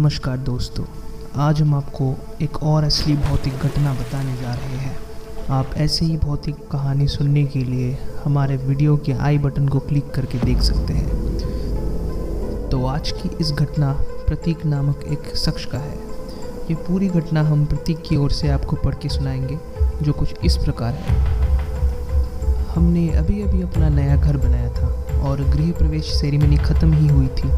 नमस्कार दोस्तों, आज हम आपको एक और असली भौतिक घटना बताने जा रहे हैं। आप ऐसे ही भौतिक कहानी सुनने के लिए हमारे वीडियो के आई बटन को क्लिक करके देख सकते हैं। तो आज की इस घटना प्रतीक नामक एक शख्स का है। ये पूरी घटना हम प्रतीक की ओर से आपको पढ़ के सुनाएंगे, जो कुछ इस प्रकार है। हमने अभी अभी अपना नया घर बनाया था और गृह प्रवेश सेरेमनी ख़त्म ही हुई थी।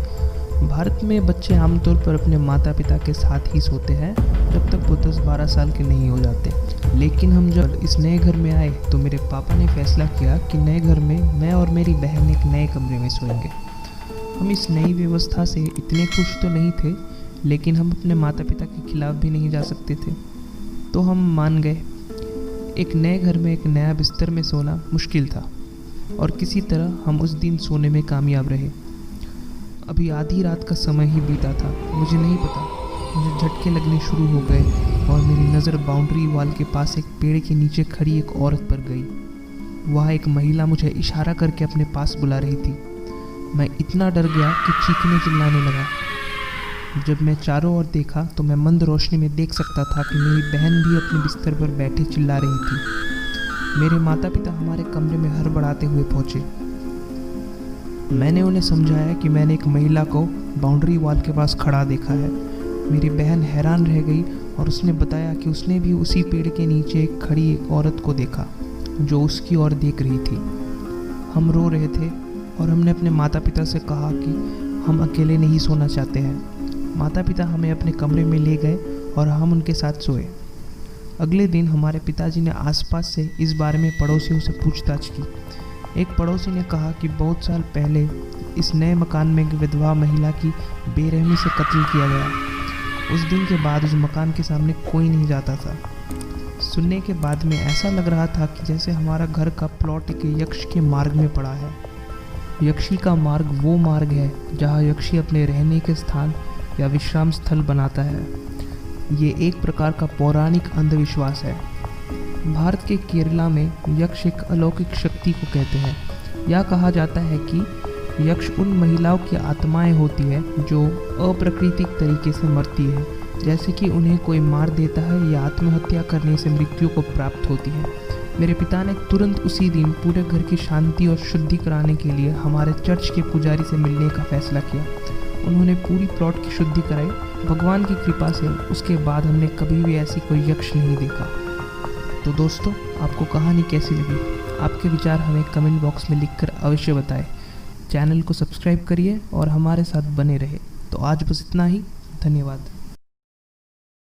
भारत में बच्चे आमतौर पर अपने माता पिता के साथ ही सोते हैं जब तक वो 10-12 साल के नहीं हो जाते। लेकिन हम जब इस नए घर में आए तो मेरे पापा ने फैसला किया कि नए घर में मैं और मेरी बहन एक नए कमरे में सोएंगे। हम इस नई व्यवस्था से इतने खुश तो नहीं थे, लेकिन हम अपने माता पिता के खिलाफ भी नहीं जा सकते थे, तो हम मान गए। एक नए घर में एक नया बिस्तर में सोना मुश्किल था और किसी तरह हम उस दिन सोने में कामयाब रहे। अभी आधी रात का समय ही बीता था, मुझे नहीं पता, मुझे झटके लगने शुरू हो गए और मेरी नज़र बाउंड्री वॉल के पास एक पेड़ के नीचे खड़ी एक औरत पर गई। वहाँ एक महिला मुझे इशारा करके अपने पास बुला रही थी। मैं इतना डर गया कि चीखने चिल्लाने लगा। जब मैं चारों ओर देखा तो मैं मंद रोशनी में देख सकता था कि मेरी बहन भी अपने बिस्तर पर बैठे चिल्ला रही थी। मेरे माता पिता हमारे कमरे में हड़बड़ाते हुए पहुँचे। मैंने उन्हें समझाया कि मैंने एक महिला को बाउंड्री वॉल के पास खड़ा देखा है। मेरी बहन हैरान रह गई और उसने बताया कि उसने भी उसी पेड़ के नीचे खड़ी एक औरत को देखा जो उसकी ओर देख रही थी। हम रो रहे थे और हमने अपने माता पिता से कहा कि हम अकेले नहीं सोना चाहते हैं। माता पिता हमें अपने कमरे में ले गए और हम उनके साथ सोए। अगले दिन हमारे पिताजी ने आसपास से इस बारे में पड़ोसियों से पूछताछ की। एक पड़ोसी ने कहा कि बहुत साल पहले इस नए मकान में एक विधवा महिला की बेरहमी से कत्ल किया गया। उस दिन के बाद उस मकान के सामने कोई नहीं जाता था। सुनने के बाद में ऐसा लग रहा था कि जैसे हमारा घर का प्लॉट एक यक्ष के मार्ग में पड़ा है। यक्षी का मार्ग वो मार्ग है जहाँ यक्षी अपने रहने के स्थान या विश्राम स्थल बनाता है। ये एक प्रकार का पौराणिक अंधविश्वास है। भारत के केरला में यक्ष एक अलौकिक शक्ति को कहते हैं। यह कहा जाता है कि यक्ष उन महिलाओं की आत्माएं होती है जो अप्राकृतिक तरीके से मरती है, जैसे कि उन्हें कोई मार देता है या आत्महत्या करने से मृत्यु को प्राप्त होती है। मेरे पिता ने तुरंत उसी दिन पूरे घर की शांति और शुद्धि कराने के लिए हमारे चर्च के पुजारी से मिलने का फैसला किया। उन्होंने पूरी प्लॉट की शुद्धि कराई। भगवान की कृपा से उसके बाद हमने कभी भी ऐसी कोई यक्ष नहीं देखा। तो दोस्तों, आपको कहानी कैसी लगी? आपके विचार हमें कमेंट बॉक्स में लिखकर अवश्य बताएं। चैनल को सब्सक्राइब करिए और हमारे साथ बने रहे। तो आज बस इतना ही। धन्यवाद।